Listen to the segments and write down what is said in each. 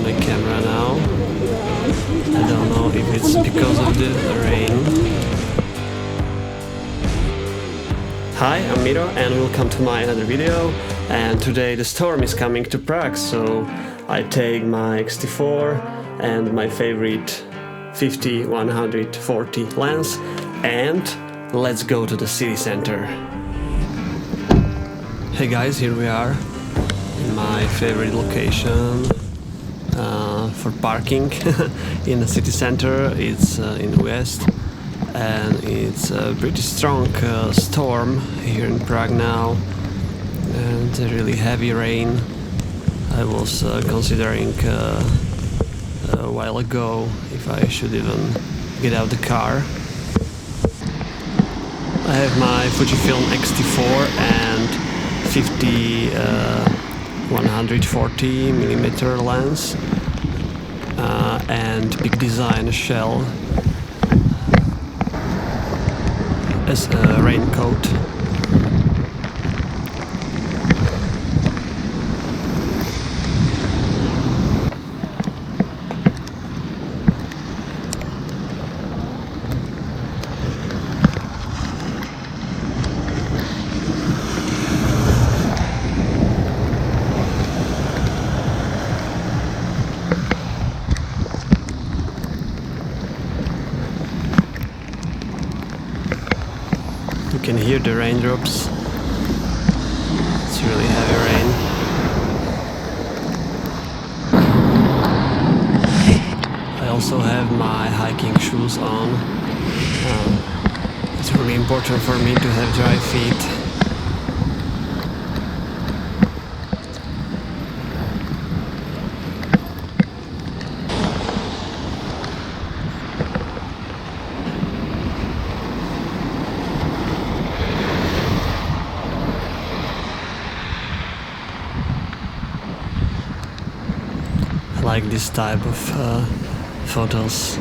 my camera now. I don't know if it's because of the rain. Hi, I'm Miro and welcome to my another video. And today the storm is coming to Prague, so I take my X-T4 and my favorite 50-140 lens and let's go to the city center. Hey guys, here we are in my favorite location for parking in the city center. It's in Ujezd and it's a pretty strong storm here in Prague now and a really heavy rain. I was considering a while ago if I should even get out the car. I have my Fujifilm X-T4 and 50-140mm lens and big design shell as a raincoat. You can hear the raindrops. It's really heavy rain. I also have my hiking shoes on. It's really important for me to have dry feet. I like this type of photos.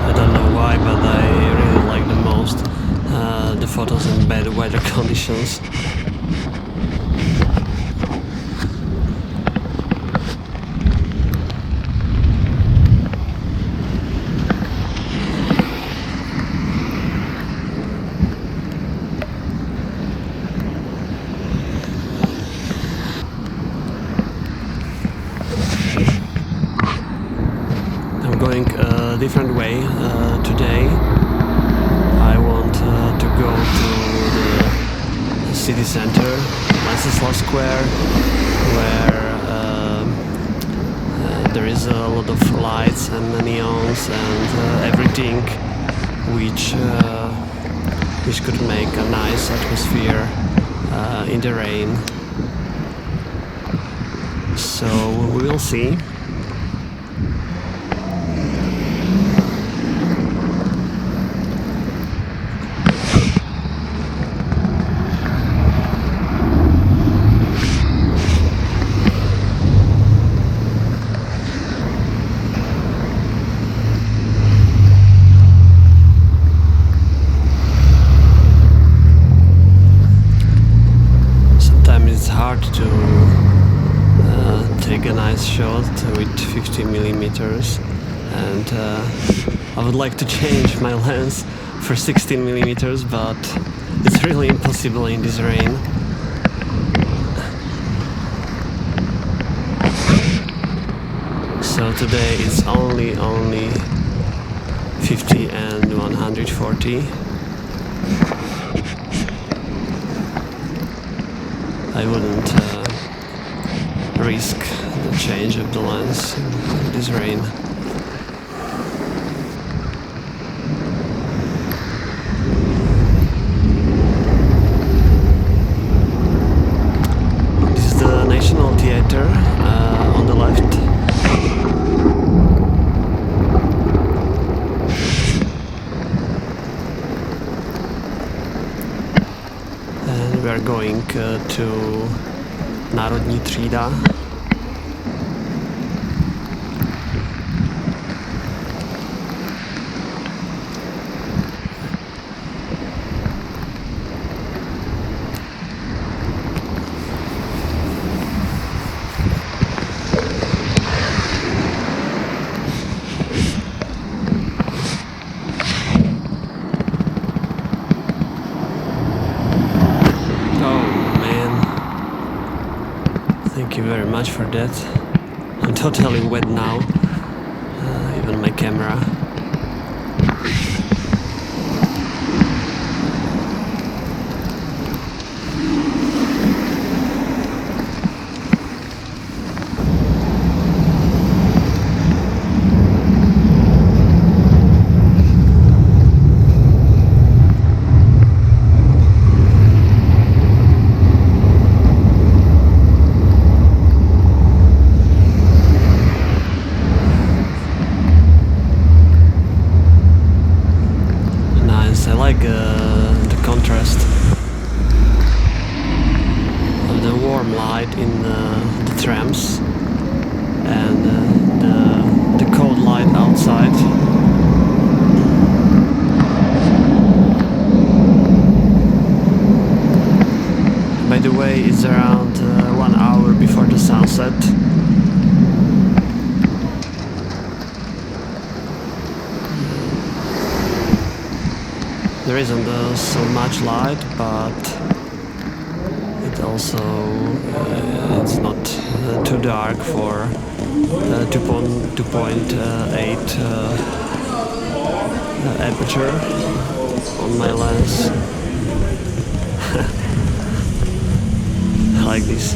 I don't know why, but I really like the most the photos in bad weather conditions. Going a different way today. I want to go to the city center, Wenceslas Square, where there is a lot of lights and neons and everything which could make a nice atmosphere in the rain. So we will see. It's hard to take a nice shot with 50mm and I would like to change my lens for 16mm, but it's really impossible in this rain. So today it's only 50 and 140. I wouldn't risk the change of the lens in this rain. This is the National Theatre on the left. And we are going to Národní třída. very much for that. I'm totally wet now, even my camera. The contrast of the warm light in the trams and the cold light outside. By the way, it's around 1 hour before the sunset. There isn't so much light, but it also it's not too dark for 2.8 aperture on my lens. I like this.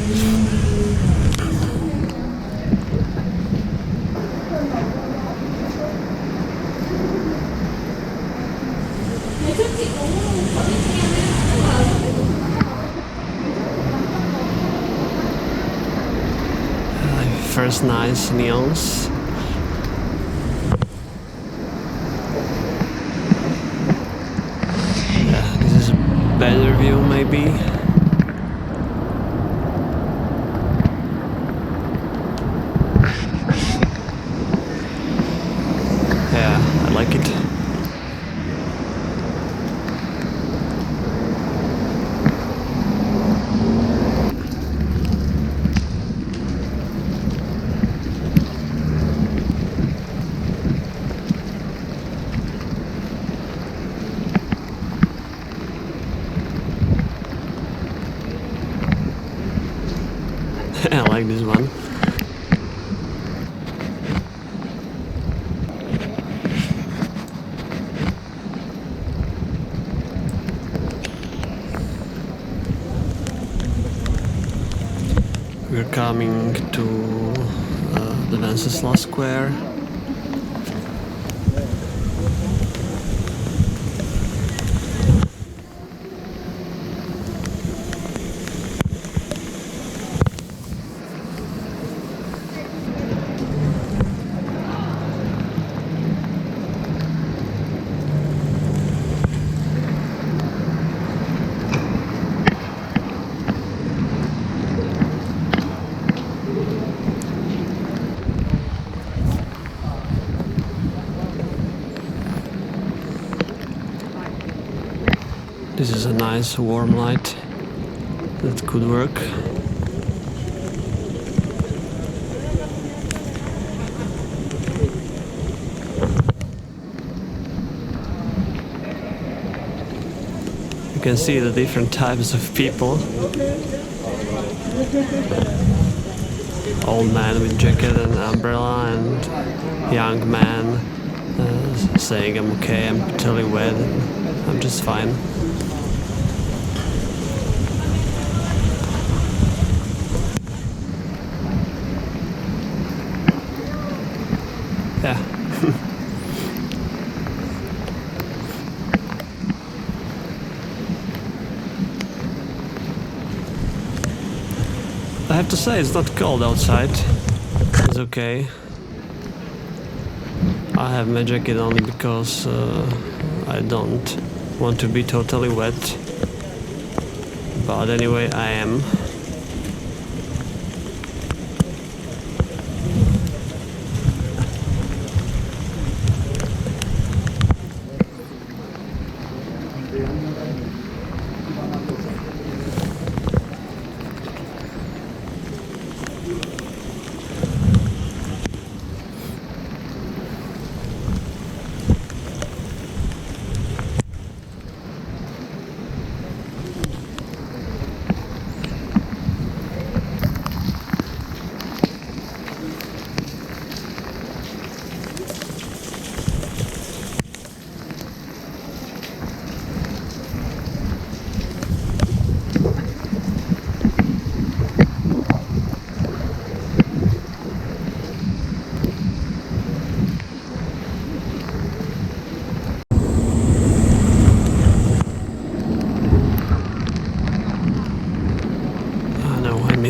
First nice neons. Yeah, this is a better view maybe. Yeah, I like it. I like this one. We're coming to the Wenceslas Square. This is a nice warm light that could work. You can see the different types of people. Old man with jacket and umbrella, and young man saying I'm okay, I'm totally wet, I'm just fine. Yeah. I have to say it's not cold outside. It's okay. I have my jacket only because I don't want to be totally wet. But anyway, I am.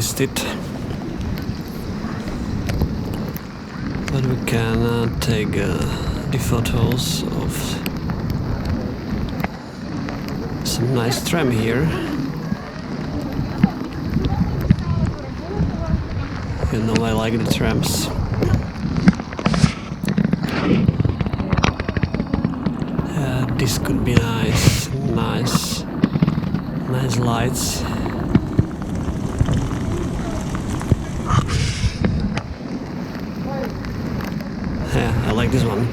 missed it. But we can take the photos of some nice tram here. You know I like the trams. This could be nice lights. Yeah, I like this one.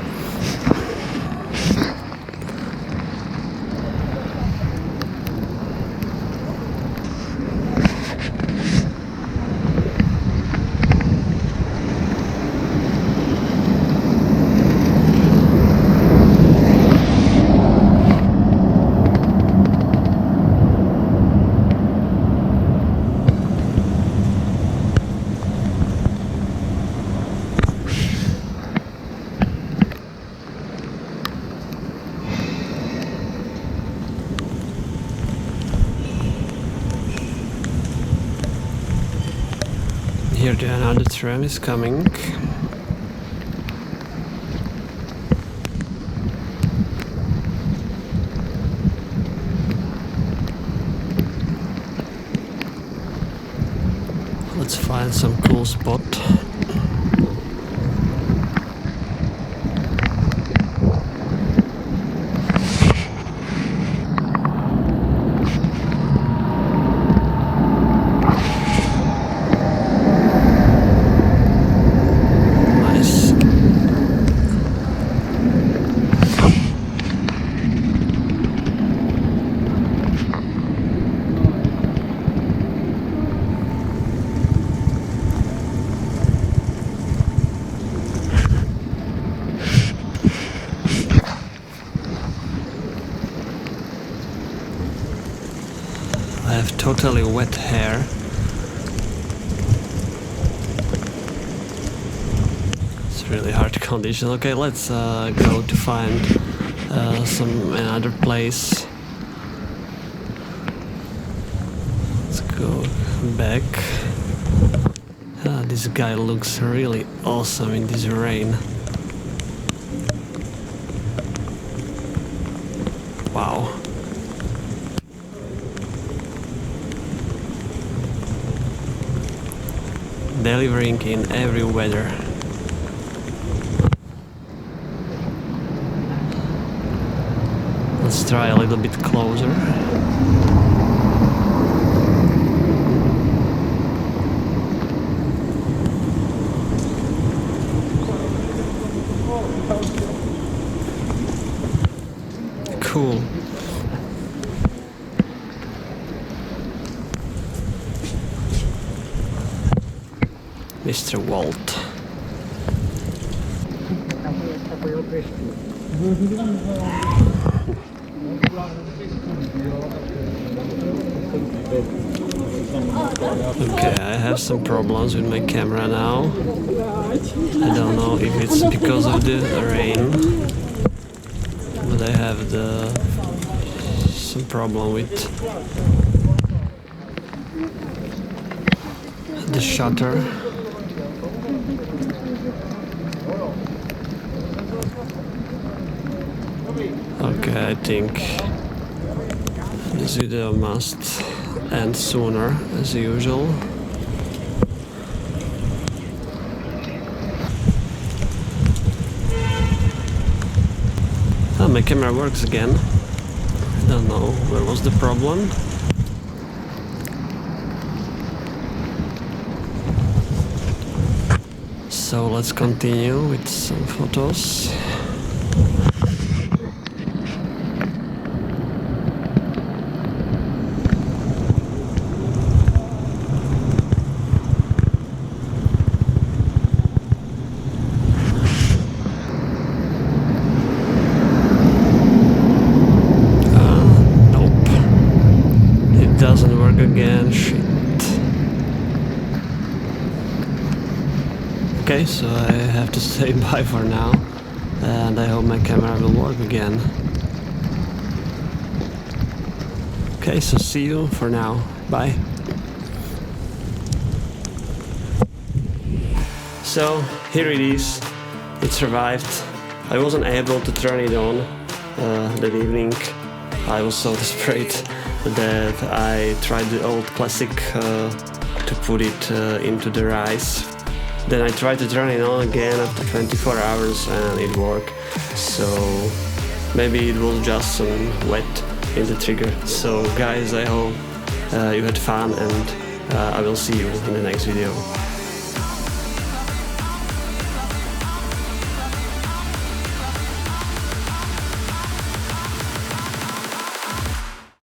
Here another tram is coming. Let's find some cool spot. I have totally wet hair. It's really hard condition. Okay, let's go to find some another place. Let's go back. This guy looks really awesome in this rain. Wow. Delivering in every weather. Let's try a little bit closer. Cool. Mr. Walt. Okay, I have some problems with my camera now. I don't know if it's because of the rain, but I have some problem with the shutter. Okay, I think this video must end sooner as usual. Oh, my camera works again. I don't know where was the problem. So let's continue with some photos. Doesn't work again, shit. Okay, so I have to say bye for now, and I hope my camera will work again. Okay, so see you for now. Bye. So here it is, it survived. I wasn't able to turn it on that evening. I was so desperate that I tried the old classic to put it into the rice. Then I tried to turn it on again after 24 hours and it worked. So maybe it was just some wet in the trigger. So guys, I hope you had fun, and I will see you in the next video.